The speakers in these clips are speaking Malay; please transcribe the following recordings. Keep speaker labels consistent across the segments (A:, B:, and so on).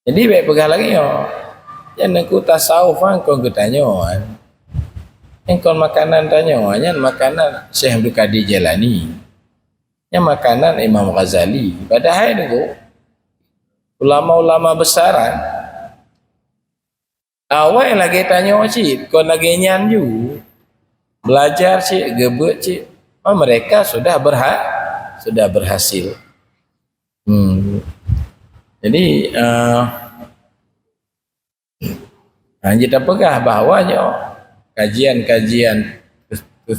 A: Jadi baik pegang lagi yo. Jangan aku tasawuf kau ketanya kan. Engkau makanan tanya yang makanan Syekh Abdul Qadir Jailani. Yang makanan Imam Ghazali. Padahal itu ulama-ulama besaran awal lagi tanya cik, kau lagi nyanju belajar cik, gebet cik, mereka sudah berhasil. Jadi kita pegang bahawanya kajian-kajian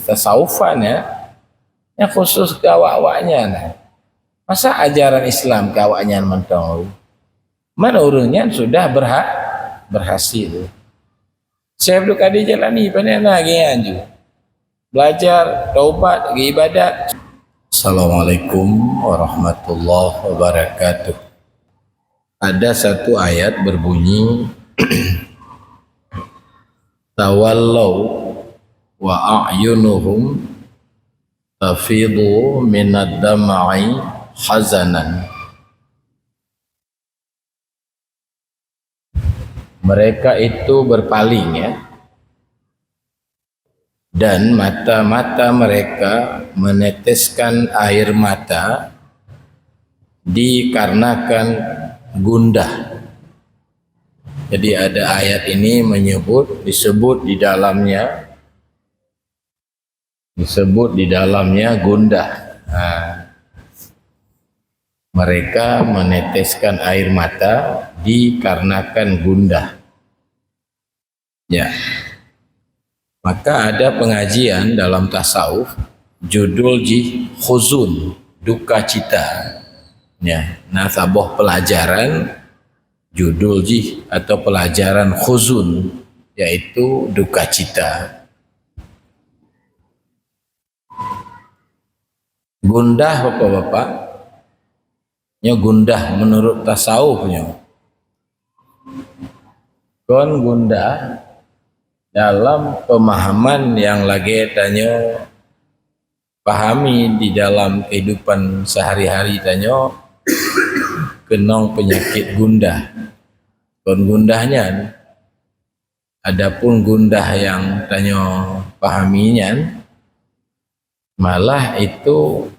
A: tasawufan yang khusus ke awak-awaknya masa ajaran Islam ke awaknya mentau mana urungnya sudah berhasil. Syekh Abdul Qadir Jailani pandai lagi anju belajar taubat lagi ibadat. Assalamualaikum warahmatullahi wabarakatuh. Ada satu ayat berbunyi tawallau wa a'yunuhum tafidu minad dam'i hazanan. Mereka itu berpaling ya, dan mata-mata mereka meneteskan air mata dikarenakan gundah. Jadi ada ayat ini disebut di dalamnya gundah. Mereka meneteskan air mata dikarenakan gundah. Ya. Maka ada pengajian dalam tasawuf judul khuzun, duka cita. Ya, nasabah pelajaran judul atau pelajaran khuzun yaitu duka cita. Gundah Bapak-bapak, gundah menurut tasawufnya. Kon gundah dalam pemahaman yang lagi tanya pahami di dalam kehidupan sehari-hari tanya kenong penyakit gundah. Kon gundahnya, adapun gundah yang tanya pahaminya, malah itu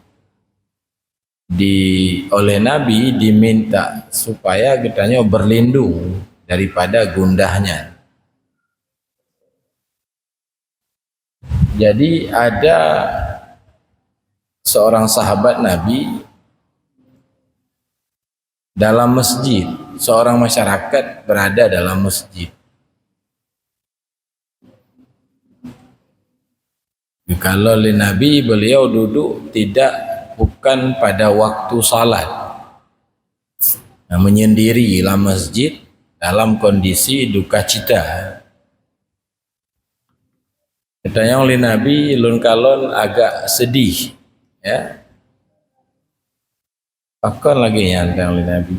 A: oleh Nabi diminta supaya kitanya berlindung daripada gundahnya. Jadi ada seorang sahabat Nabi dalam masjid, seorang masyarakat berada dalam masjid. Kalau oleh Nabi beliau duduk bukan pada waktu salat, menyendiri dalam masjid dalam kondisi duka cita. Katanya oleh Nabi lun kalon agak sedih ya. Akan lagi yang oleh Nabi.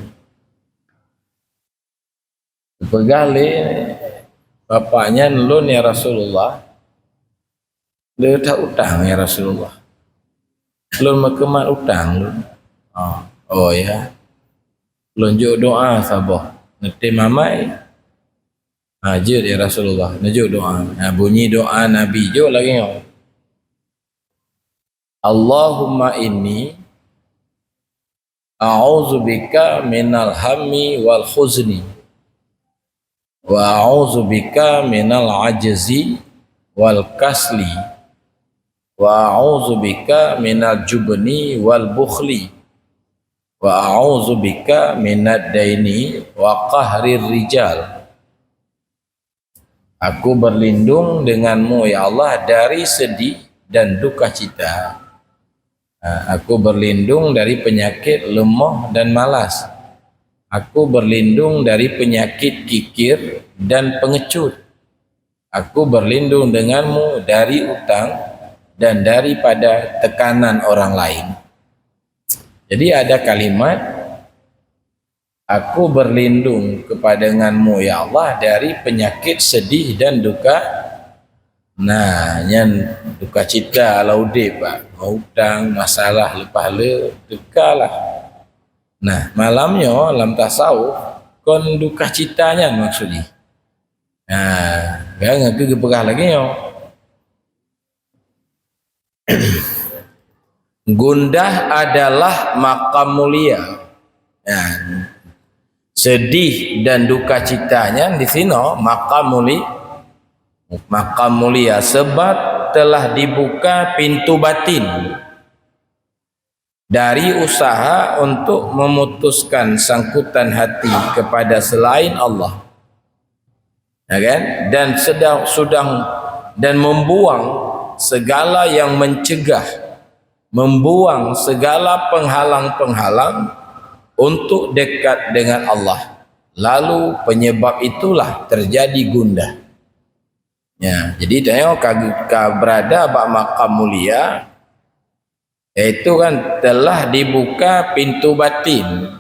A: Pegale bapaknya lun ya Rasulullah. Dia tak utang ya Rasulullah. Lun makemat utang lun. Oh ya. Lun juk doa sabah. Nanti mamai. Jud ya Rasulullah. Najuk doa. Bunyi doa Nabi juk lagi. Allahumma inni a'udzubika minal hammi wal khuzni wa a'udzubika minal ajzi wal kasli wa a'udzubika minal jubni wal bukhli wa a'udzubika minad daini wa qahrir rijal. Aku berlindung denganmu ya Allah dari sedih dan duka cita. Aku berlindung dari penyakit lemah dan malas. Aku berlindung dari penyakit kikir dan pengecut. Aku berlindung denganmu dari utang dan daripada tekanan orang lain. Jadi ada kalimat, aku berlindung kepada-Mu ya Allah dari penyakit sedih dan duka. Nah, yang duka cita laudip pak, hutang, masalah lepas le, duka lah. Nah, malamnya dalam tasawuf kon duka citanya maksudnya. Kan aku keperah lagi yo. Gundah adalah makam mulia. Sedih dan duka citanya di sini makam mulia sebab telah dibuka pintu batin dari usaha untuk memutuskan sangkutan hati kepada selain Allah, ya kan? Dan membuang segala yang mencegah, membuang segala penghalang-penghalang untuk dekat dengan Allah. Lalu penyebab itulah terjadi gundah. Ya, jadi tengok berada bak makam mulia, yaitu kan telah dibuka pintu batin,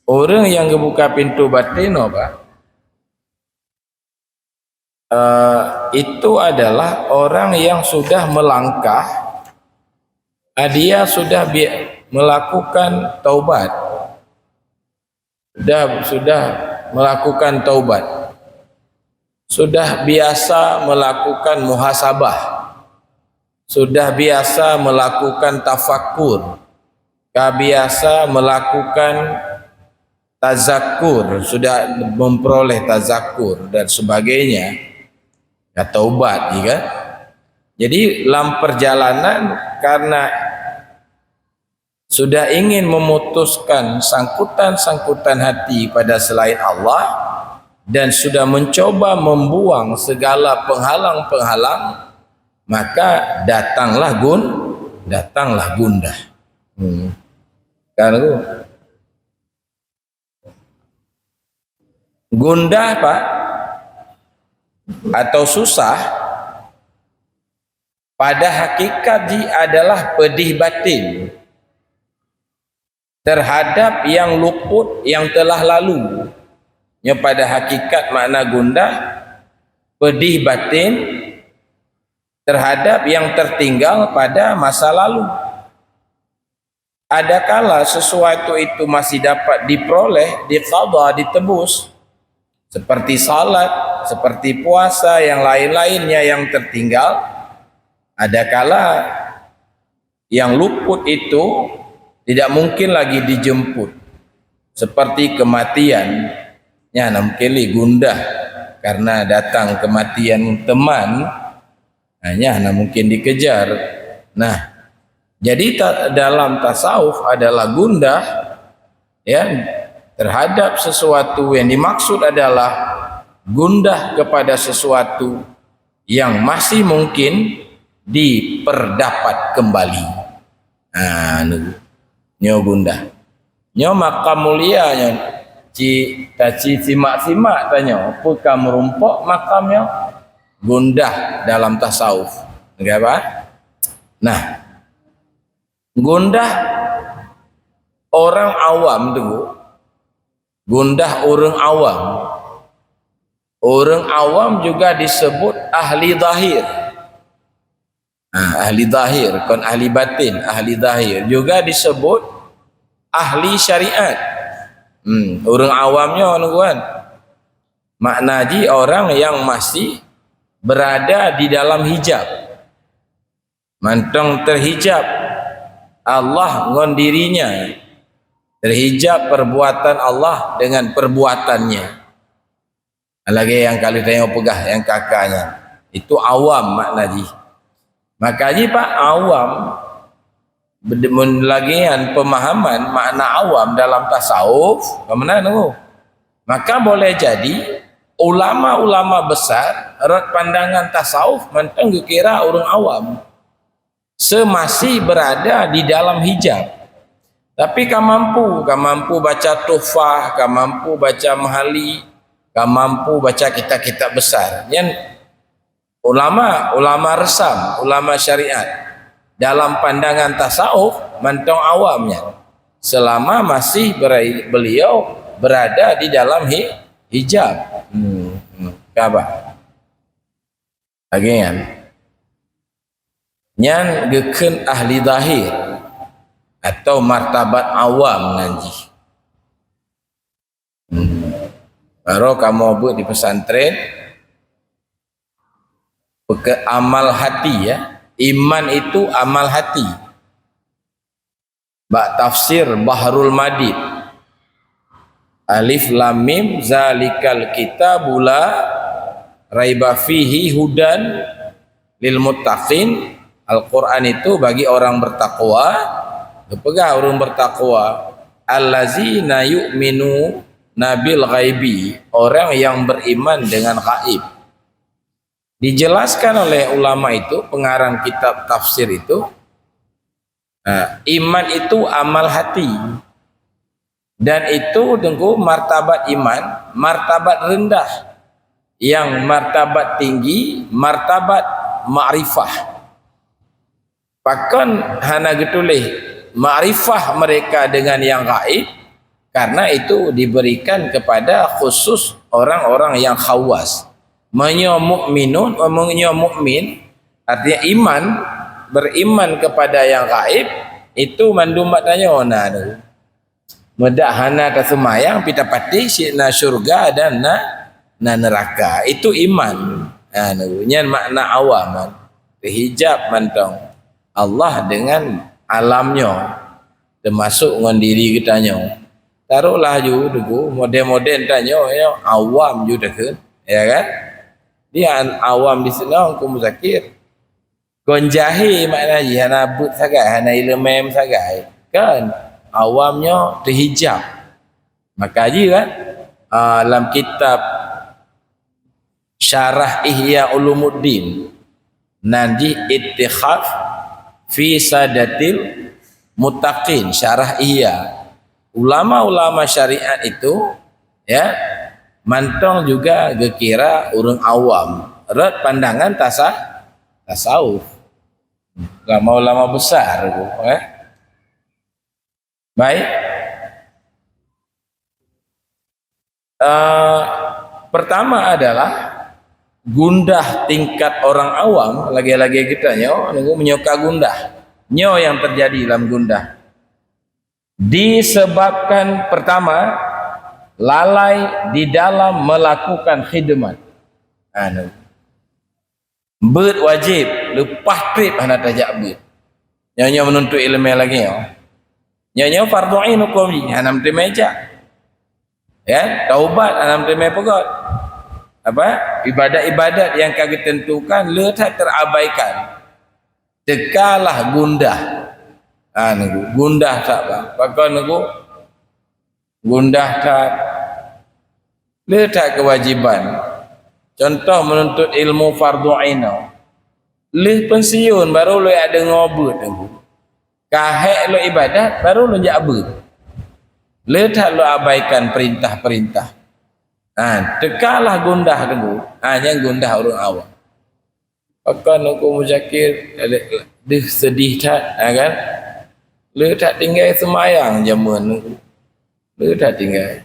A: Orang yang membuka pintu batin apa? Itu adalah orang yang sudah melangkah. Dia sudah melakukan taubat, sudah melakukan taubat, sudah biasa melakukan muhasabah, sudah biasa melakukan tafakur, biasa melakukan tazakur, sudah memperoleh tazakur dan sebagainya, ya taubat, ya kan? Jadi dalam perjalanan karena sudah ingin memutuskan sangkutan hati pada selain Allah dan sudah mencoba membuang segala penghalang-penghalang, maka datanglah gundah. Karena gundah Pak atau susah pada hakikat adalah pedih batin terhadap yang luput yang telah lalu. Yang pada hakikat makna gundah pedih batin terhadap yang tertinggal pada masa lalu. Adakala sesuatu itu masih dapat diperoleh, diqadha, ditebus, seperti salat, seperti puasa, yang lain-lainnya yang tertinggal. Adakala yang luput itu tidak mungkin lagi dijemput, seperti kematian. Ya, mungkin gundah karena datang kematian teman, hanya mungkin dikejar. Nah, jadi dalam tasawuf adalah gundah, ya, terhadap sesuatu yang dimaksud adalah gundah kepada sesuatu yang masih mungkin diperdapat kembali. Nyo gundah, nyo makam mulia, nyo taci simak tanya apa kamu rumpok makamnya gundah dalam tasawuf. Apa? Nah, gundah orang awam dulu, gundah orang awam. Orang awam juga disebut ahli zahir. Ahli zahir, kon ahli batin, ahli zahir juga disebut ahli syariat. Orang awamnya kan maknaji orang yang masih berada di dalam hijab, mantong terhijab Allah ngon dirinya, terhijab perbuatan Allah dengan perbuatannya. Lagi yang kali tengok pegah yang kakaknya itu awam maknaji. Makanya Pak awam lagian pemahaman makna awam dalam tasawuf kemana tu? Maka boleh jadi ulama-ulama besar rot pandangan tasawuf mentang kira orang awam semasih berada di dalam hijab. Tapi kau mampu baca Tuhfah, kau mampu baca Mahali, kau mampu baca kitab-kitab besar. Yang ulama resam, ulama syariat dalam pandangan tasawuf mentong awamnya selama masih beliau berada di dalam hijab. Apa? Lagi kan? Nyan geken ahli zahir. atau martabat awam nanti. Baru kamu buat di pesantren amal hati ya. Iman itu amal hati. Bak tafsir Bahrul Madid. Alif lam mim zalikal kitabul la raiba fihi hudan lil muttaqin. Al-Quran itu bagi orang bertakwa. Pegang orang bertakwa. Allazina yu'minu nabil ghaibi, orang yang beriman dengan gaib. Dijelaskan oleh ulama itu, pengarang kitab tafsir itu, iman itu amal hati, dan itu tunggu martabat iman, martabat rendah. Yang martabat tinggi, martabat ma'rifah. Bahkan hana getulih ma'rifah mereka dengan yang gaib, karena itu diberikan kepada khusus orang-orang yang khawas. Menyo mukminun, menyo mukmin artinya iman, beriman kepada yang gaib itu mandumat tanya ona tu. Medak hana ka semayang pita pati sina syurga dan na neraka. Itu iman. Nyan makna awam. Hijab mantong Allah dengan alamnya, termasuk dengan diri kita nyo. Taruhlah ju dulu model-model tanya ya awam ju dah ya kan? Dia awam di sana aku muzakir. Gonjahi makna ji hana but sagai hana ilmem sagai. Kan awamnya terhijab. Maka ji kan dalam kitab Syarah Ihya Ulumuddin nanti ittikhaf fi sadatil muttaqin, syarah Ihya. Ulama-ulama syariat itu ya mantong juga gekira orang awam red pandangan tasawuf. Ulama-ulama besar baik. Pertama adalah gundah tingkat orang awam, lagi-lagi kita nyo menyuka gundah. Nyo yang terjadi dalam gundah disebabkan pertama lalai di dalam melakukan khidmat. Ber wajib lepas trip hana tajak ber. Nyo menuntut ilmu lagi nyo fardu ain hukum ni hana meja. Ya, taubat hana pegot. Apa? Ibadat-ibadat yang kagak tentukan letak terabaikan. Tekalah gundah. Gundah tak apa. Pakai gundah tak letak kewajiban. Contoh menuntut ilmu fardu ain. Le pensiun baru lu ada ngobut kahek lu ibadat baru lu jabut. Letak lu abaikan perintah-perintah. Tekalah gundah dulu. Yang gundah orang awam. Pakai aku muzakir dia sedih tak kan? Le tak tinggal semayang jamuan le tak tinggal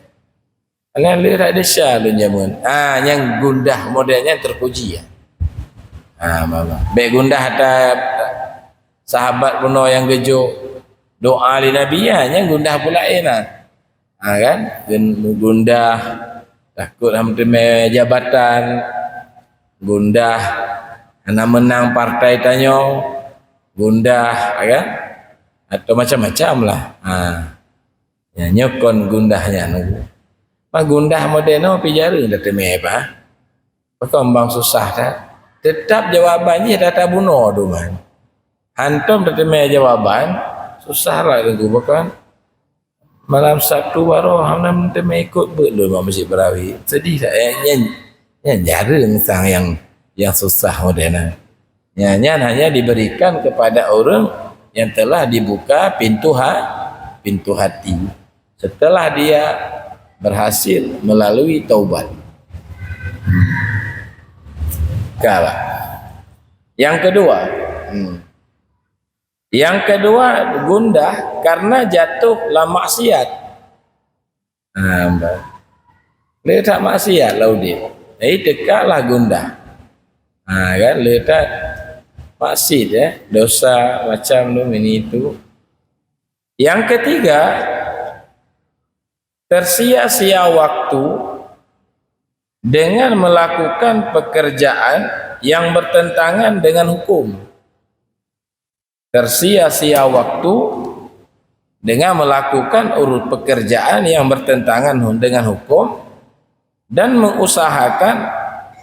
A: alah le tak ada syah le jamuan yang gundah modelnya terpuji ya mama baik gundah ada sahabat puno yang gejo doa li nabi yang gundah pula kan gundah takut hamdeme jabatan gundah anak menang partai tanyo gundah kan atau macam-macam lah. Ya nyokon gundahnya nunggu. Pak gundah modeno pijara dah temeh apa? Berkembang susah dah. Tetap jawabannya data bunuh tu man. Hantum dah temeh jawaban susah lah nunggu bahkan malam Sabtu baru hanam temeh ikut belum masih berawi. Sedih tak jarang sang yang susah modena. Hanya diberikan kepada orang yang telah dibuka pintu hati setelah dia berhasil melalui taubat. Kalah. Yang kedua gundah karena jatuh la maksiat. Dia tak maksiat lau dia. Dekatlah gundah. Kan letak maksud dosa macam tu ini itu Yang ketiga, tersia-sia waktu dengan melakukan pekerjaan yang bertentangan dengan hukum. Tersia-sia waktu dengan melakukan urut pekerjaan yang bertentangan dengan hukum dan mengusahakan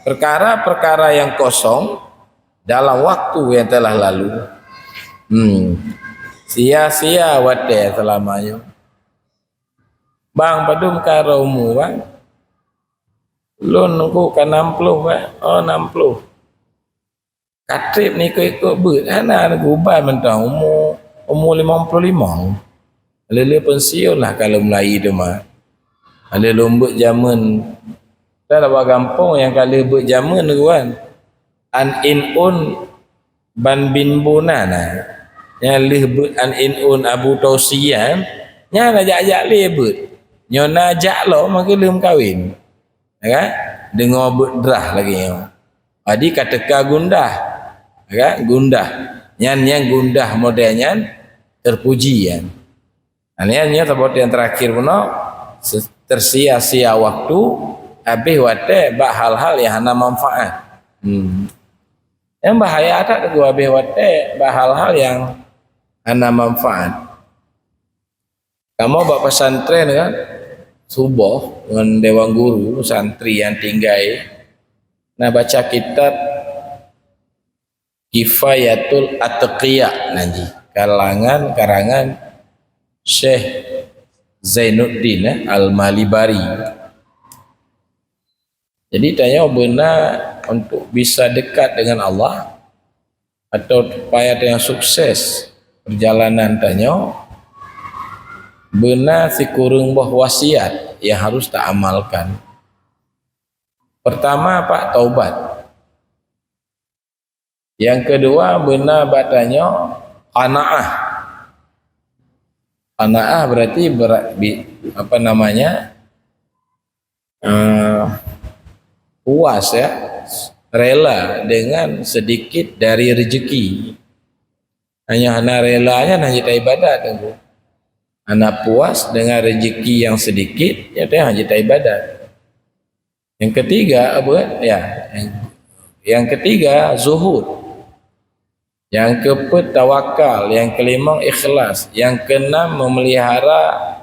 A: perkara-perkara yang kosong dalam waktu yang telah lalu. Sia-sia wate selamanya. Bang padum karomu bang. Lon ku kan 60 bang. Oh 60. Katrip ni ikut ber. Ana guban mentang umur 55. Lele pensiun lah kalau Melayu tu mah. Ada lombok zaman. Dah dapat gampang yang kalau buat zaman tu kan. An inun ban bin bunana. Yang leh buat an inun Abu Tausian. Nya ajak-ajak leh buat. Nyo najak lo maka belum kahwin. Kan? Dengar buat drah lagi. Jadi katakan gundah. Kan? Gundah. Nyan gundah modelnya terpuji kan. Aniannya sebab yang terakhir pun tersia-sia waktu habis wate bak hal-hal yang hana manfaat. Yang bahaya tak tu habis wate bak hal-hal yang hana manfaat. Kamu bak pesantren kan subuh dengan dewan guru santri yang tinggal nak baca kitab Kifayatul Atqiya nanti karangan Syekh Zainuddin Al-Malibari. Jadi tanya benar untuk bisa dekat dengan Allah atau supaya yang sukses perjalanan tanya benar si kurung bah wasiat yang harus tak amalkan. Pertama pak taubat. Yang kedua benar batanya qanaah. Qanaah berarti apa namanya puas ya, rela dengan sedikit dari rezeki. Hanya relanya hanya ibadat tunggu. Anak puas dengan rezeki yang sedikit ya dia hanya ibadat. Yang ketiga apa ya? Yang ketiga zuhud. Yang keempat tawakal, yang kelima ikhlas, yang keenam memelihara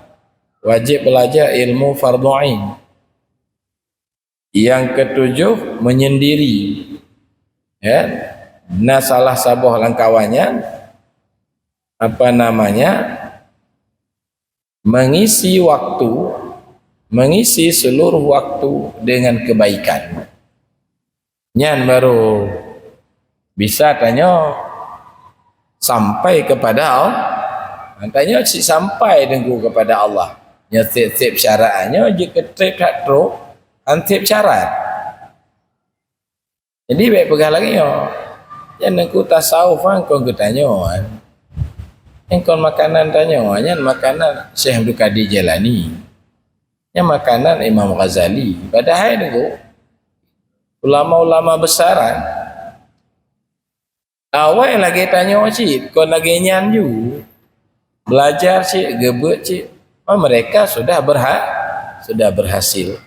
A: wajib belajar ilmu fardhu ain. Yang ketujuh menyendiri. Ya. Nah salah sabah langkawannya apa namanya? Mengisi seluruh waktu dengan kebaikan. Nyan baru bisa tanya sampai kepada Allah. Tanya si sampai dengku kepada Allah. Nya tiap syaratnya jika trip tak teruk, antip syarat. Jadi baik pegang lagi yo. Yang aku tasawuf kan kau tanya kan. Yang kau makanan tanya kan makanan Syekh Abdul Qadir Jalani. Yang makanan Imam Ghazali. Padahal dengku ulama-ulama besaran awal lagi tanya cik, kau lagi nyanju belajar cik, gebet cik, mereka sudah berhasil.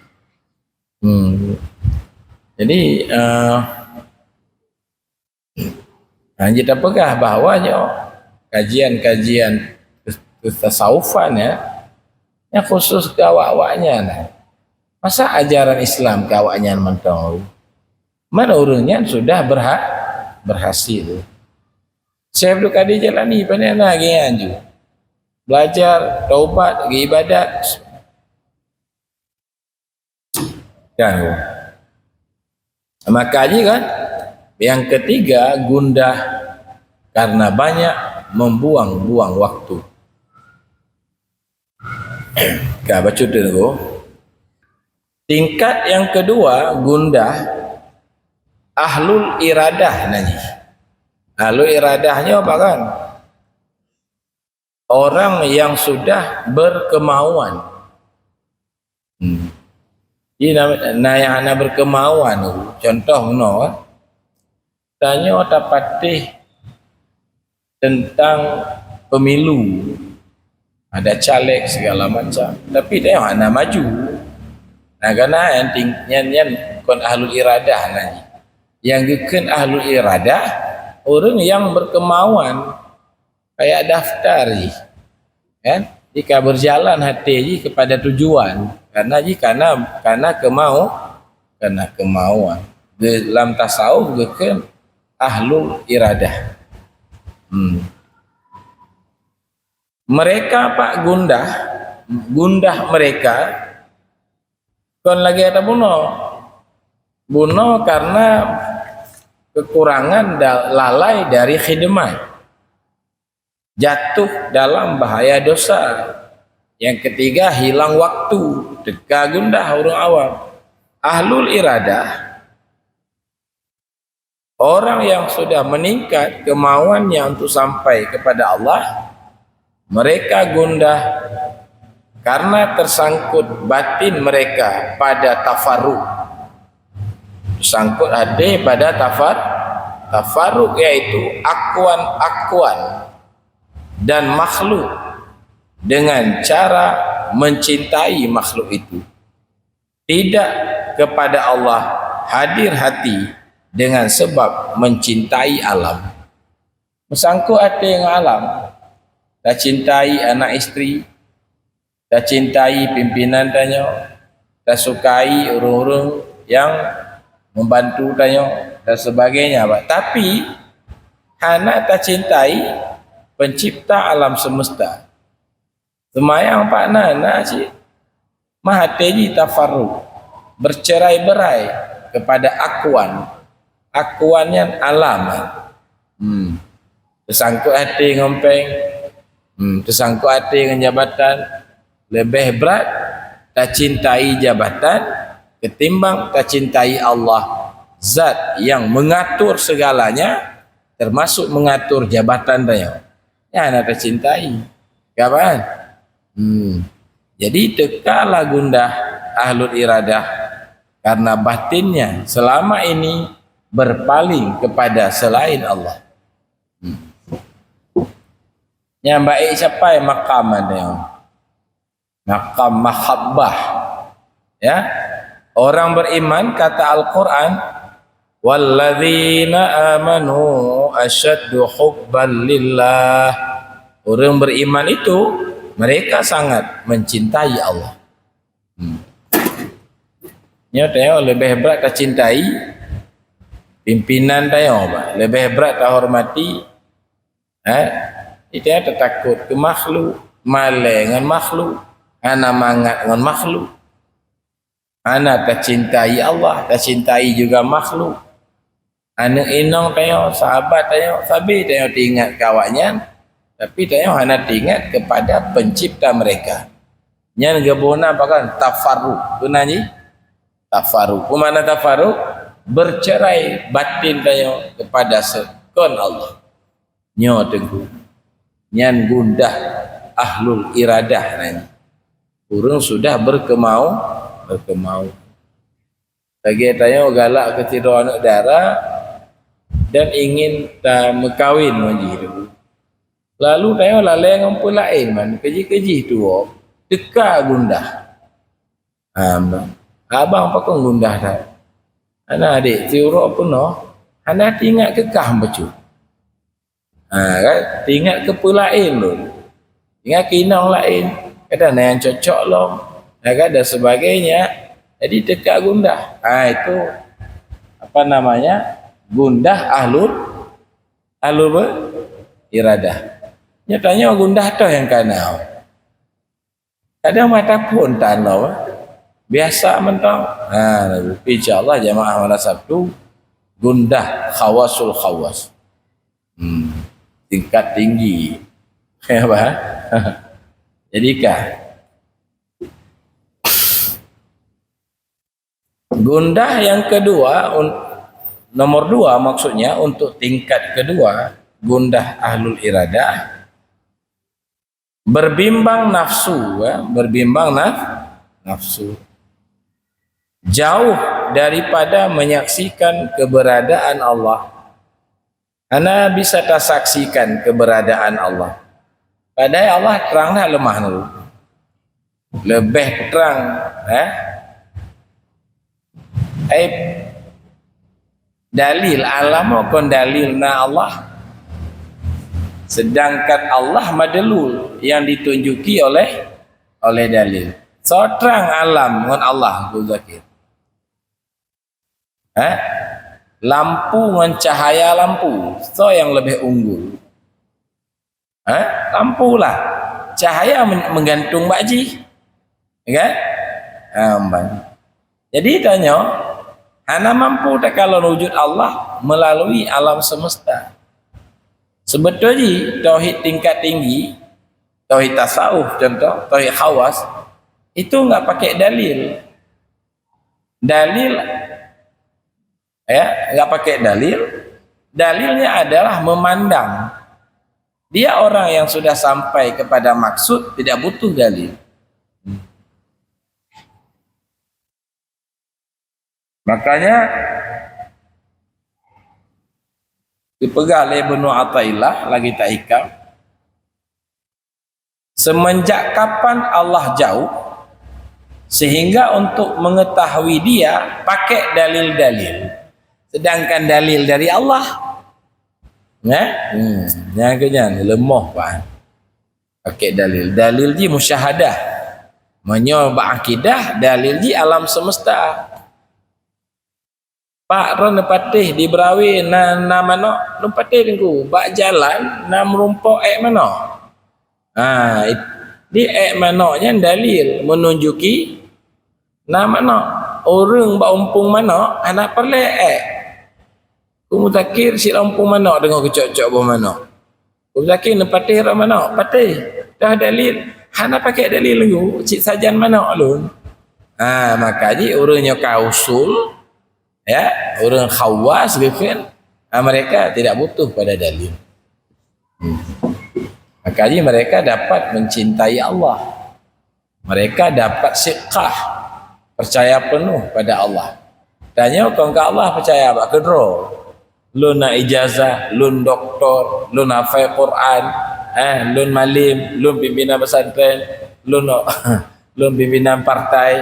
A: Jadi kita pegah bahawanya kajian-kajian tasawufan ya, yang khusus ke awak-awaknya masa ajaran Islam ke awaknya mentau mana orangnya sudah berhasil. Syekh Abdul Qadir Jalani pandai lagi anju. Belajar taubat, ibadat. Kan. Makanya kan yang ketiga gundah karena banyak membuang-buang waktu. Ka baca dulu. Tingkat yang kedua gundah ahlul iradah nanti. Ahlul iradahnya apa kan? Orang yang sudah berkemauan. Ini yang anak berkemauan. Contoh tanya otak patih tentang pemilu. ada caleg segala macam, tapi tengok ana maju. Nah, karena yang kon ahlul iradah nanti. Yang gekan ahlul iradah orang yang berkemauan kayak daftar ji. Kan? Jika berjalan hati ji kepada tujuan, karena kemauan. Dalam tasawuf gekan ahlul iradah. Mereka pak gundah mereka kon lagi ada bunuh karena kekurangan lalai dari khidmat, jatuh dalam bahaya dosa. Yang ketiga hilang waktu, teka gundah orang awam. Ahlul iradah orang yang sudah meningkat kemauannya untuk sampai kepada Allah, mereka gundah karena tersangkut batin mereka pada tafarruq. Tersangkut hati pada tafarruq, yaitu akuan dan makhluk dengan cara mencintai makhluk itu. Tidak kepada Allah, hadir hati dengan sebab mencintai alam. Tersangkut hati dengan alam, dah cintai anak isteri, dah cintai pimpinan tanya, dah sukai orang-orang yang membantu tanya dan sebagainya. Tapi anak tak cintai pencipta alam semesta. Semayang pak nana cik mahateji tafarruq, bercerai-berai kepada akuannya alam. Tersangkut hati ngompeng, tersangkut hati dengan jabatan, lebih berat tak cintai jabatan ketimbang tak cintai Allah, zat yang mengatur segalanya termasuk mengatur jabatan dia. Ya nak tercintai kapan? Jadi tekalah gundah ahlul iradah karena batinnya selama ini berpaling kepada selain Allah. Yang baik siapa yang makam dia? Makam mahabbah. Ya. Orang beriman kata Al-Quran, walladzina amanu asyaddu hubban lillah. Orang beriman itu mereka sangat mencintai Allah. Tengok lebih berat tak cintai pimpinan tengok, lebih berat tak hormati. Dia takut ke makhluk, malai dengan makhluk, ana mangat dengan makhluk. Ana tak cintai Allah, tak cintai juga makhluk. Ana inong tengok, sahabat tengok, sabi tengok ingat kawannya, tapi tengok ana ingat kepada pencipta mereka. Yang gebona bahkan tafarruq. Tunani tafarruq. Mana tafarruq? Bercerai batin tengok kepada sekon Allah. Nyo tengku. Nyan gundah ahlul iradah nanya. Urang sudah berkemau. Lagi tanya galak ke tidur anak darah dan ingin tak mekawin majid. Lalu tanya lalai ngumpul lain man keji-keji tu teka gundah. Abang apa kau gundah dah? Anak adik tiurok pun anak ingat kekah bacu. Kan ingat ke lain lu. Ingat kinang lain. Kadang yang cocok loh. Dan sebagainya. Jadi dekat gundah. Itu apa namanya? Gundah ahlul iradah. Nyatanya gundah tu yang kanau. Kadang mata pun tanau. Biasa mentang. Insyaallah jamaah malam Sabtu gundah khawasul khawas. Tingkat tinggi. Apa? Jadikah gundah yang kedua, nomor 2 maksudnya untuk tingkat kedua, gundah ahlul iradah, berbimbang nafsu, nafsu, jauh daripada menyaksikan keberadaan Allah. Ana bisa tak saksikan keberadaan Allah. Padahal Allah terang dah lemah dulu. Lebih terang dalil alam kon dalil na Allah, sedangkan Allah madlul yang ditunjuki oleh dalil. So terang alam dengan Allah Abu Zakir. Lampu dengan cahaya lampu, so yang lebih unggul. Lampu lah, cahaya menggantung bakji, kan? Jadi tanya, ana mampu tak kalau wujud Allah melalui alam semesta? Sebetulnya tauhid tingkat tinggi, tauhid tasawuf contoh, tauhid khawas, itu enggak pakai dalil. Enggak pakai dalil. Dalilnya adalah memandang. Dia orang yang sudah sampai kepada maksud, tidak butuh dalil. Makanya dipegang oleh Ibnu Athaillah lagi tak hikam, semenjak kapan Allah jauh sehingga untuk mengetahui dia pakai dalil-dalil, sedangkan dalil dari Allah yang kenyang lemah pak pakai dalil ji musyahadah menyoba akidah, dalil ji alam semesta. Pak ron patih di Berawi na mano lu patih dengku bak jalan na merumpok mano. Di mano-nya dalil menunjuki na mano orang bak umpung mano anak perle Mutakir si umpung mano dengan kecok-cok bawah mano. Mutakir na patih ron mano patih dah dalil hana pakai dalil lu cik sajan mano alun. Makanya orangnya kausul orang khawas mereka tidak butuh pada dalil. Makanya mereka dapat mencintai Allah, mereka dapat siqah, percaya penuh pada Allah. Tanya kau ke Allah percaya apa kedro? Lun nak ijazah, lun doktor, lun hafal Quran, lun malim, lun pimpinan pesantren, lun pimpinan partai.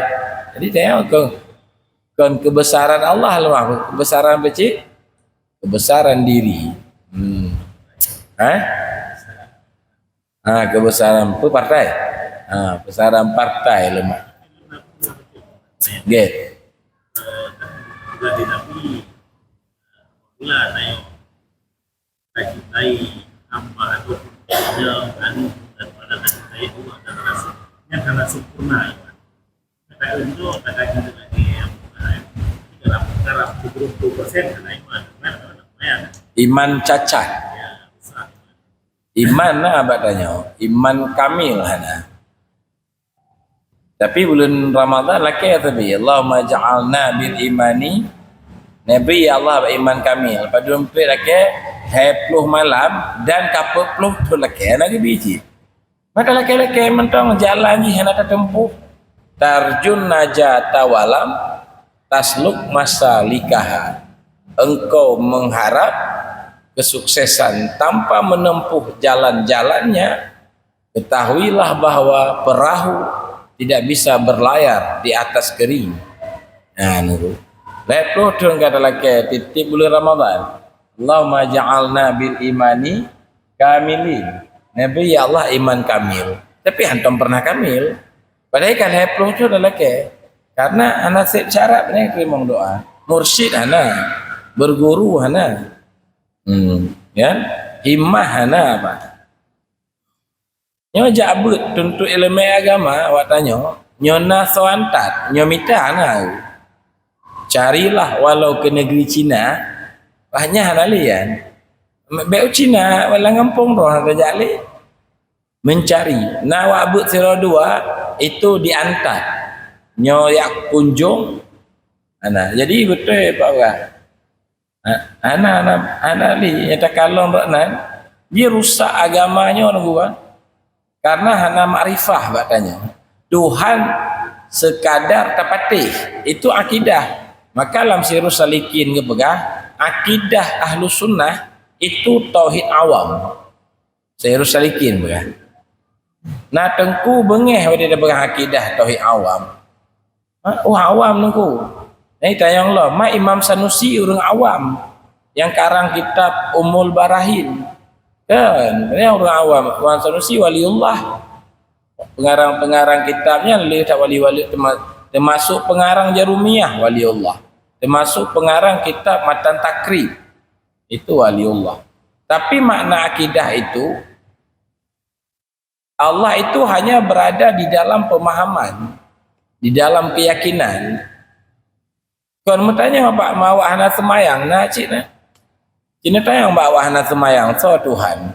A: Jadi tanya kau kan kebesaran Allah lah, kebesaran becik, kebesaran diri. Kebesaran partai, kebesaran partai lemah. Get.
B: Jadi Nabi pula naik kaji hamba atau anu dan pada kaji itu karena sempurna. Kata itu kata kita lagi dalam 20% karena
A: iman cacat. Iman lah abadanya, iman kamil hana. Tapi bulan Ramadan laki tapi Allahumma ja'alna bil imani Nabi Allah iman kamil. Pada dompet laki 20 malam dan kapal 10 tu laki lagi biji. Maka laki-laki mentang jalan ni hendak tempuh tarjun najata walam tasluk masalikaha. Engkau mengharap kesuksesan tanpa menempuh jalan-jalannya, ketahuilah bahwa perahu tidak bisa berlayar di atas kering. Nunggu. Lepas tu kata laki titip bulan Ramadan. Allahumma ja'alna bil imani kamilin. Nabi ya Allah iman kamil. Tapi hantam pernah kamil. Padahal kan lepas tu dah laki. Karena anak sip syarat ni terima doa. Mursyid anak, berguru anak. Himmah anak apa? Nyo jabut tuntut ilmu agama awak tanya, nyo nasoantat, nyo minta anak. Carilah walau ke negeri Cina, banyak halalian. Beu Cina walang kampung tu ada jali. Mencari. Nah awak but sira dua itu diantat. Nyo yak kunjung ana. Jadi betul Pak Wah. Ana li nyata kalong raknan, dia rusak agamanya orang gua. Karena hana makrifah katanya. Tuhan sekadar tapatih itu akidah. Maka dalam Sirrus Salikin ke pegah, akidah Ahlus Sunnah itu tauhid awam. Sirrus Salikin pegah. Nah tengku bengeh dia berakidah tauhid awam. Awam nengku. Ini tanya Allah, mak Imam Sanusi orang awam yang karang kitab Ummul Barahin. Kan, ini orang awam. Imam Sanusi waliullah. Pengarang-pengarang kitabnya tak wali-wali, termasuk pengarang Jarumiyah waliullah. Termasuk pengarang kitab Matan Takrib. Itu waliullah. Tapi makna akidah itu, Allah itu hanya berada di dalam pemahaman, di dalam keyakinan. Kalau bertanya Pak mau ahna semayang, nah cik nah. Cina tanya Pak wahna semayang, so Tuhan.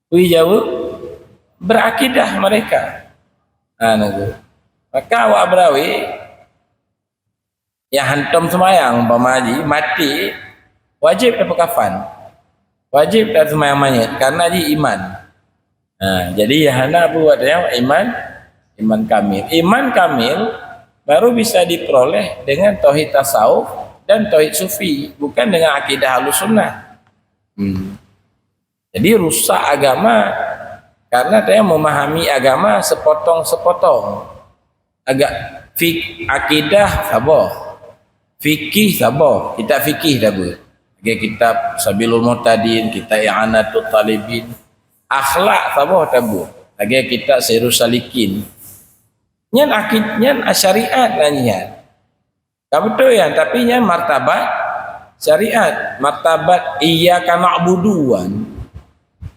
A: Wi jawab berakidah mereka. Nagu. Maka awak berawi yang hantam semayang pamaji mati wajib dapat kafan. Wajib dapat semayang mayat karena dia iman. Jadi yang hendak buat iman kamil. Iman kamil baru bisa diperoleh dengan tauhid tasawuf dan tauhid sufi, bukan dengan akidah Ahlussunnah. Jadi rusak agama karena dia memahami agama sepotong-sepotong. Agak akidah sabar, fikih sabar, kitab fikih dah ber. Kitab Sabilul Mu'tadin, kitab I'anatul Talibin, akhlak sabar dah ber. Lagi kitab Sirrus Salikin. Nyan akidnya syariat nanya. Tak betul ya, tapi nyan martabat syariat, martabat iyyaka na'buduan.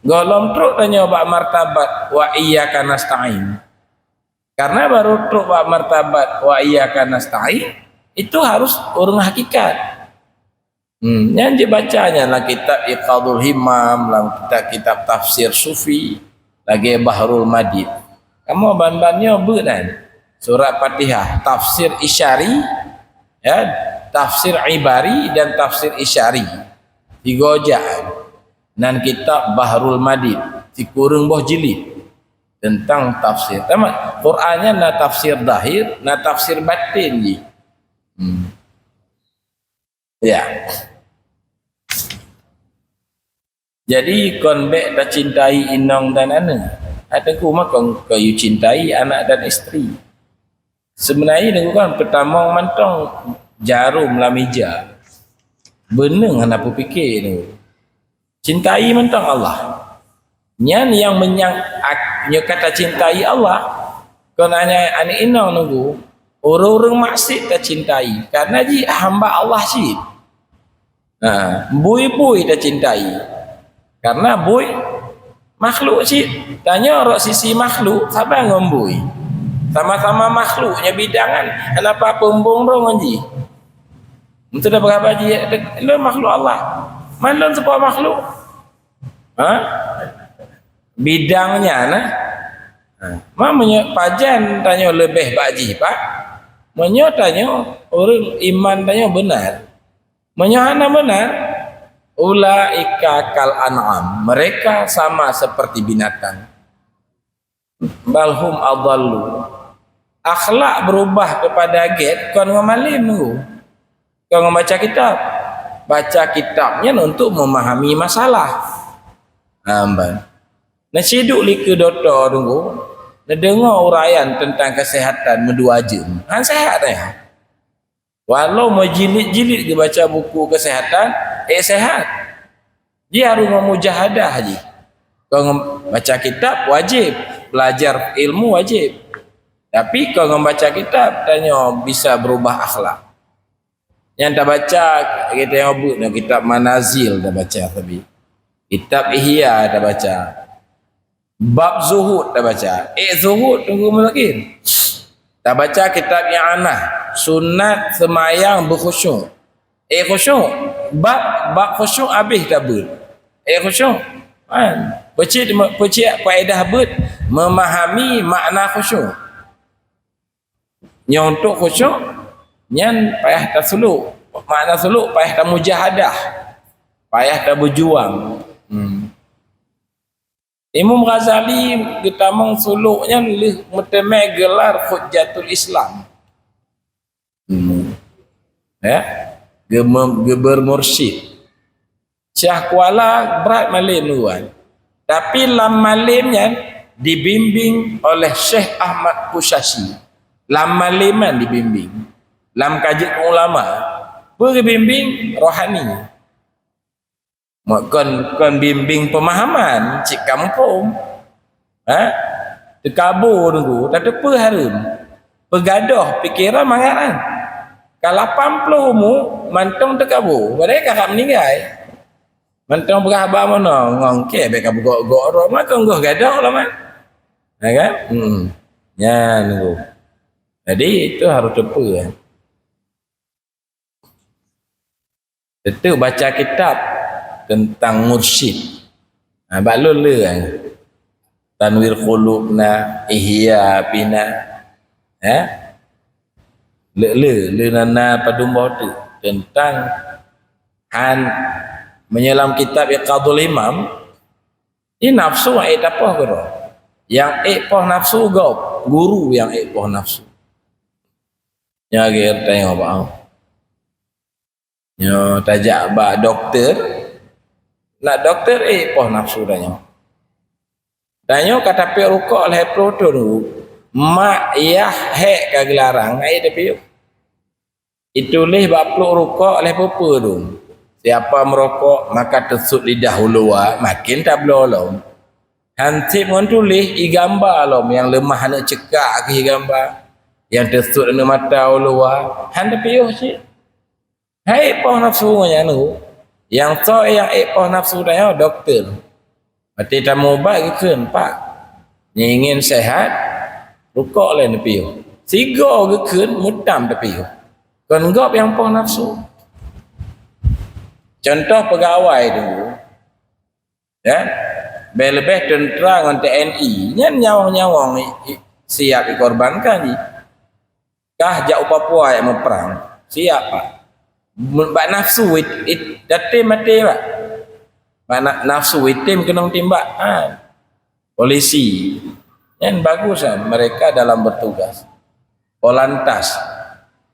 A: Golong truk tanya bab martabat wa iyyaka nasta'in. Karena baru truk bab martabat wa iyyaka nasta'in itu harus urung hakikat. Yang dibacanya lah kitab Iqadul Himam, lah kitab tafsir sufi, lagi Bahrul Madid. Kamu ban-bannya benan. Surat Fatihah, tafsir Isyari, ya, tafsir Ibari dan tafsir Isyari. Tiga jaan. Dan kitab Bahrul Madid, dikurung boh jilid tentang tafsir. Tamat. Qurannya na tafsir zahir, na tafsir batin ji. Ya. Jadi konbek dah cintai inong dan anak. Ataku mah kau cintai anak dan isteri. Sebenarnya dengan kan pertama mantong jarum lah meja. Beneng hendak aku fikir ni. Cintai mentang Allah. Nyan yang kata cintai Allah. Kau nanya anak inang nunggu. Orang-orang maksud tak cintai. Karena ji hamba Allah sih. Bui-bui tak cintai. Karena bui makhluk sih. Tanya orang sisi makhluk. Siapa yang ngembui? Sama-sama makhluknya bidangan. Kenapa pembong dong ji? Itu dah berapa ji? Itu makhluk Allah. Mana sebuah makhluk? Bidangnya nah. Mamanya pajan tanya lebih baji pak. Menyo tanya orang iman tanya benar. Menyohana benar. Ulaika kal an'am. Mereka sama seperti binatang. Balhum adallu. Akhlak berubah kepada get kau ngamalim nunggu. Kau membaca kitab. Baca kitabnya untuk memahami masalah. Amban. Nasiduk lika doktor tunggu. Dengar uraian tentang kesihatan medua jam. Sehat ya. Walau mau jilid-jilid dia baca buku kesihatan, sehat. Dia harus memujahadah haji. Kau baca kitab wajib, belajar ilmu wajib. Tapi kalau membaca kitab tanya bisa berubah akhlak. Yang tak baca kita yang buat kitab Manazil dah baca tapi. Kitab Ihya dah baca. Bab zuhud dah baca. Zuhud tunggu mungkin. Dah baca kitab I'anah, sunat semayang berkhusyuk. Khusyuk. Bab khusyuk habis dah ber. Khusyuk. Pecik faedah ber memahami makna khusyuk. Yang untuk khusyuk nyan payah tak suluk. Makna suluk payah tak mujahadah. Payah tak berjuang. Imam Ghazali getamang suluknya metemai gelar Hujjatul Islam. Ya, geber mursyid. Syah Kuala berat malim luan. Tapi lam malimnya dibimbing oleh Syekh Ahmad Pusasi. Lam maliman dibimbing. Lam kaji ulama berbimbing rohani. Kon bimbing pemahaman cik kampung. Terkabur tunggu, tak ada harun. Pegadah pikiran mangaran. Kalau 80 umur mantong terkabur, padahal kakak meninggal. Mantong berhabar mana ngongke baik kabur gok-gok ro maka nggoh gadah lah man. Kan? Ya nunggu. Jadi itu harus tepu kan. Tentu baca kitab tentang mursyid. Balul le kan. Tanwir qulubna, ihya bina. Le nana padumbo tu tentang menyelam kitab Iqadul Imam. Ini nafsu apa kero? Yang poh nafsu guru yang poh nafsu. Ya ger tengok apa? Nyo tajak ba doktor. Nak doktor poh nafsu danyo. Danyo kata pe rukuk oleh proto dulu. Mak yah he kaglarang ai tapi itulah bapluk rukuk oleh papa tu. Siapa merokok maka tersut lidah ulua makin tak belolong. Hantip mon tulis i gambar lom yang lemah nak cekak ke gambar. Yang tersut dalam mata ulua handa piuh cik. Hai poh nafsu nya nu. Yang to yang poh nafsu dah doktor. Mati tamu baik ke pak. Ingin sehat rukuk lain piuh. Sigo ke keun mutam piuh. Kon gop yang poh nafsu. Contoh pegawai dulu. Ya. Lebih tentera dengan TNI, nyan nyawang-nyawang siap dikorbankan ni. Kah jak Papua yang memperang. Siap pak. Bak nafsu datim mati pak. Bak nafsu itim kena timbak. Polisi. Yang bagus kan mereka dalam bertugas. Polantas.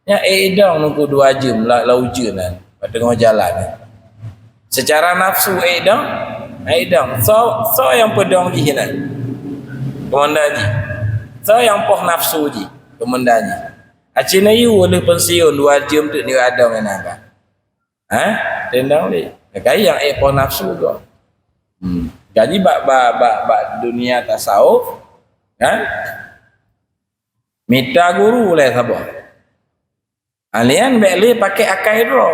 A: Ya edang nunggu 2 jam laujun kan. Pada tengah jalan kan. Secara nafsu edang so yang pedang ji hinan komandan ji so yang poh nafsu ji komandan ji acina yu oleh pensiun 2 jam tu ni ada mana kan tendang ni kai yang poh nafsu go jadi bak dunia tasawuf kan minta guru oleh siapa alian beli pakai akaidro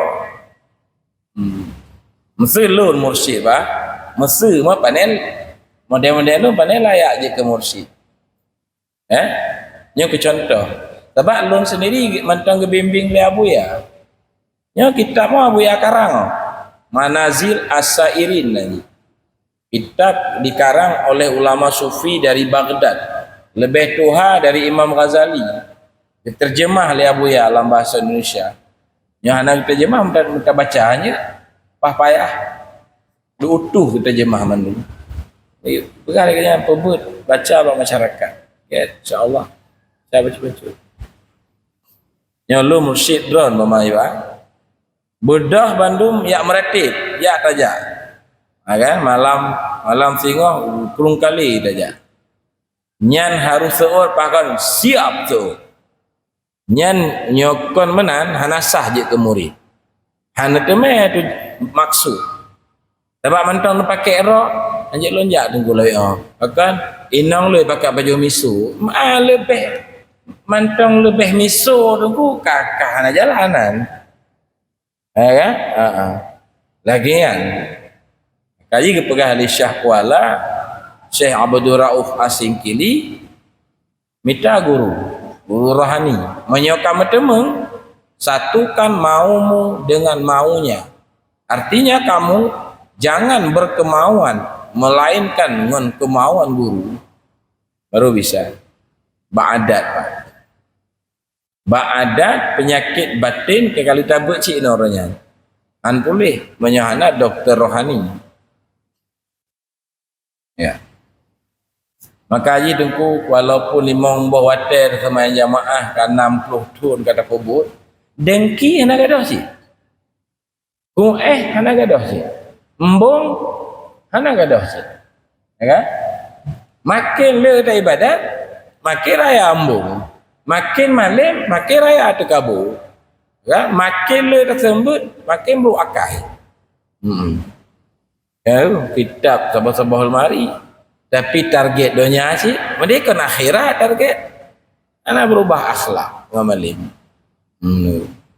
A: mesti lun mursyid ba mesti mah panel model-model tu panel layak je ke mursyid. Nyo ke contoh. Sebab lun sendiri mantang ke bimbing le abuya. Nyo kitab mah abuya karang. Manazil As-Sairin lagi. Kitab dikarang oleh ulama sufi dari Baghdad. Lebih tuha dari Imam Ghazali. Diterjemah le abuya dalam bahasa Indonesia. Nyo hanang terjemah minta bacanya payah. Utuh kita jemah mandu. Pegang lagi pebut baca bang masyarakat. Ya insya-Allah. Saya baca-baca. Nyolo mursyid drone mamayu Bedah Bandung ya meratib, ya tajak. Kan malam singoh kurung kali tajak. Nyan harus seor pakan siap tu. Nyan nyokon menan hanasah je ke murid. Hana teme tu maksud. Sebab mantang nak pakai rok, anjak lonjak tunggu lagi. Bahkan inang le pakai baju misu. Lebih mantang lebih misu tunggu kakak nak jalanan. Kan? Lagian. Kaji ke pegah Ali Syah Kuala, Syekh Abdul Rauf Asingkili minta guru rohani menyokam temeng satukan maumu dengan maunya. Artinya kamu jangan berkemauan melainkan dengan kemauan guru baru bisa. Ba'adat pak. Ba'adat penyakit batin kekali tabuk cik noranya. Kan boleh menyahana doktor rohani. Ya. Maka haji tengku walaupun 5 buah water sama jamaah kan 60 tun kata pobot dengki anak gadah sih. Anak gadah sih. Embong hana gadah sih. Ya kan? Makin le dah ibadat, makin raya ambung. Makin malam, makin raya terkabur. Ya, makin le tersebut, makin beruakai. Ya, kitab sabah-sabah mari. Tapi target dunia sih, mereka kan akhirat target. Anak berubah akhlak, ngamalim.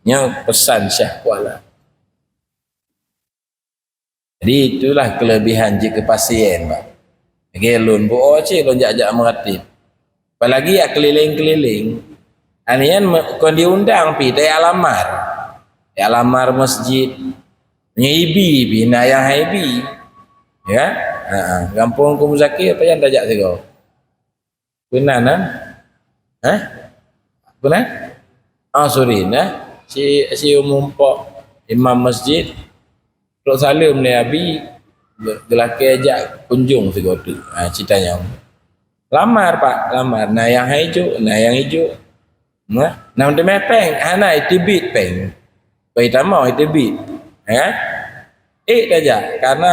A: Nya pesan Syekh Kuala. Jadi itulah kelebihan jika pasien, Pak. Gelun bu cik lon jak meratib. Apalagi ya keliling-keliling. Anian kon diundang pi dari alamar. Di alamar masjid. Nyibi bina yang haibi. Ya. Kampung Kum Zakir apa yang tajak sego. Benar nah? Hah? Benar? Surin si umum pok imam masjid Tok Salim ni abi gelaki ajak kunjung sego tu. Ceritanya. Lamar Pak, lamar. Nah yang hijau, Nah udah mepeng, ana itu bit peng. Pai tamau itu bit. Ya. Saja karena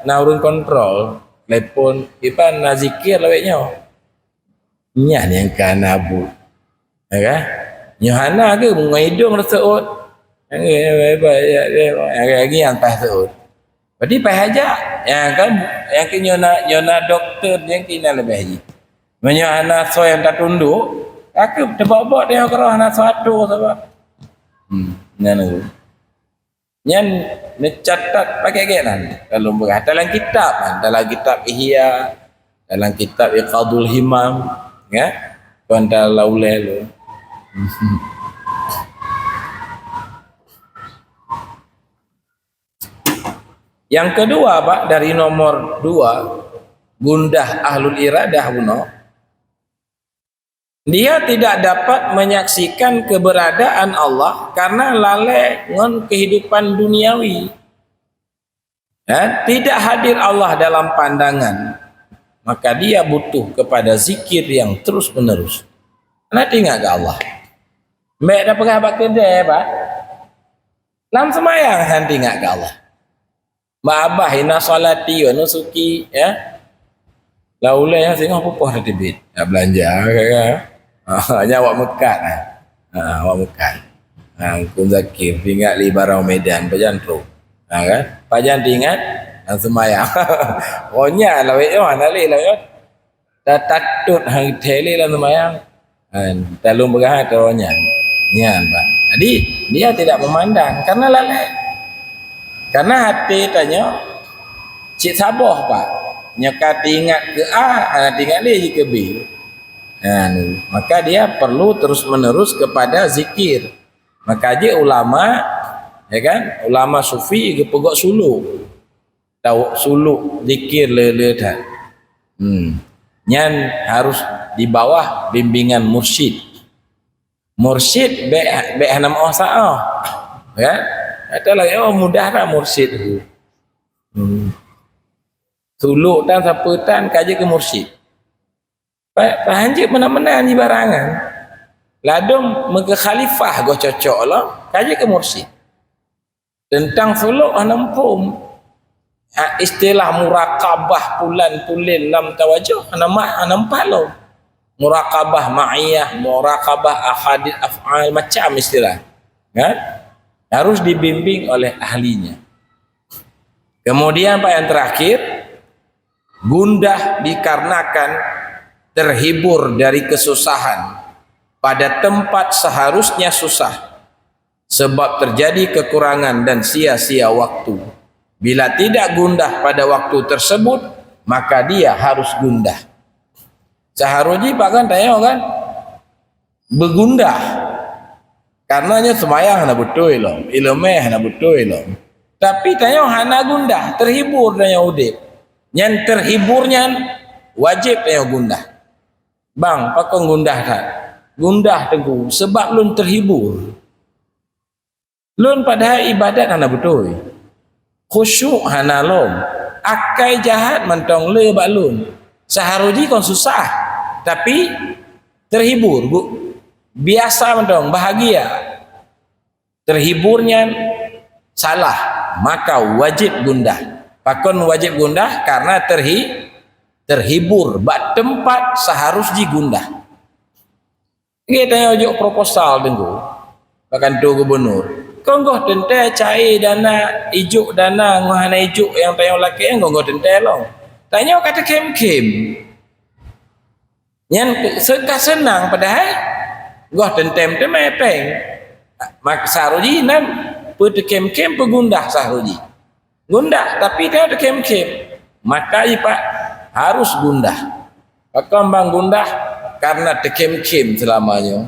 A: naurun kontrol telepon ipan nazikir laweknya. Nya yang kana bu. Ya kan? Nyohana ke mengai hidung reseut. Lagi yang pas seut. Berarti pas aja. Ya kan yang ke nyona doktor yang kena lebih haji. Menyohana so yang tak tunduk, aku tebak-bak dia kerah nak suatu sebab. Nanu. Nyan mencatat pakai genan kalau berah dalam kitab Ihya, dalam kitab Iqadul Himam, ya. Panda laulelo. Yang kedua, Pak, dari nomor 2, gundah ahlul iradah kuno. Dia tidak dapat menyaksikan keberadaan Allah karena lalai dengan kehidupan duniawi. Ya, tidak hadir Allah dalam pandangan, maka dia butuh kepada zikir yang terus menerus. Nanti ingat ke Allah. Mek dah pernah buat kedai, Pak. Dalam semayang nanti ingat ke Allah. Mak abah ina salati wa nusuki, ya. Laulai yang sehingga apa-apa dah tibit. Nak belanja, kan? Hanya awak mekat. Awak mekat. Kum Zakir, ingat li barang Medan, pajan tu. Kan? Pajan ingat, dan semayang. Ronya lah, mana li lah, dah tatut hang teli lah semayang. Talung berah ronya. Nyan, Pak. Jadi, dia tidak memandang, karena lalai. Karena hati tanya, cik sabar, Pak. Nyekat ingat ke A, ingat li ke B. Maka dia perlu terus menerus kepada zikir. Maka dia ulama, ya kan, ulama sufi ke pegok suluk, tahu suluk zikir le dah. Nyan harus di bawah bimbingan mursyid. Mursyid be hanam sa'ah, ya. Ada lagi mudah lah mursyid tu. Suluk dan saputan kaji ke mursyid. Pak hanjik mana-mana ni barangan. Ladung mega khalifah go cocok lah. Kaji ke mursyid. Tentang suluk anampum. Istilah muraqabah pulan-pulin lam tawajuh anampak lo. Muraqabah ma'iyah, muraqabah ahadith af'al, macam istilah. Kan? Harus dibimbing oleh ahlinya. Kemudian Pak yang terakhir, gundah dikarenakan terhibur dari kesusahan pada tempat seharusnya susah sebab terjadi kekurangan dan sia-sia waktu. Bila tidak gundah pada waktu tersebut, maka dia harus gundah. Seharusnya Pak kan tanya kan bergundah karenanya semayang hana betul loh, ilmu hana betul loh. Tapi tanya hana gundah, terhibur tanya udip. Yang terhiburnya wajib tanya gundah. Bang, pakong gundah tak? Gundah teguh sebab lun terhibur. Lun pada ibadat hana betul. Khusyuk hana lom. Akai jahat mentong le bak lun. Seharusnya kon susah, tapi terhibur. Biasa mentong bahagia. Terhiburnya salah, maka wajib gundah. Pakon wajib gundah karena terhibur bak tempat seharus digundah. Kita ojo proposal tengku bahkan tu gubernur konggoh tentai cair dana ijuk dana ngahana ijuk yang tayang laki yang konggoh tentai long tanya kata kem-kem yang sekah senang padahal goh tentem temepeng mak saruji nan put kem-kem pegundah saruji gundah tapi dia ada kem-kem maka pak harus gundah pakambang gundah karena tekem-kem selamanya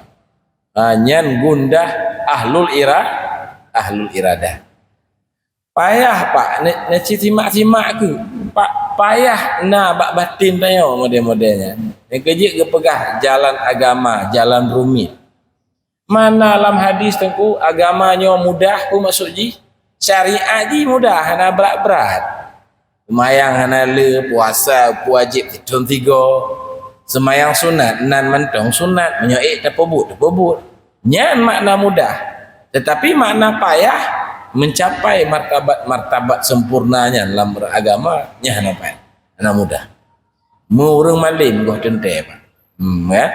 A: nyan gundah ahlul iradah payah pak ne simak ke pak payah na bak batin tayo model-modelnya yang kerja ke pegah jalan agama jalan rumit mana dalam hadis tengku agamanya mudah ku maksud ji syariat ji mudah hana berat-berat semayang hana le puasa wajib hitung 3 semayang sunat nan mentong sunat menyoik terpebut nyan makna mudah tetapi makna payah mencapai martabat sempurnanya dalam beragama nya hana payah hana mudah mu urang malim goh tente pak ya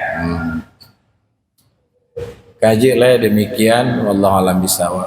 A: kaji lah demikian wallahu alam bisawab.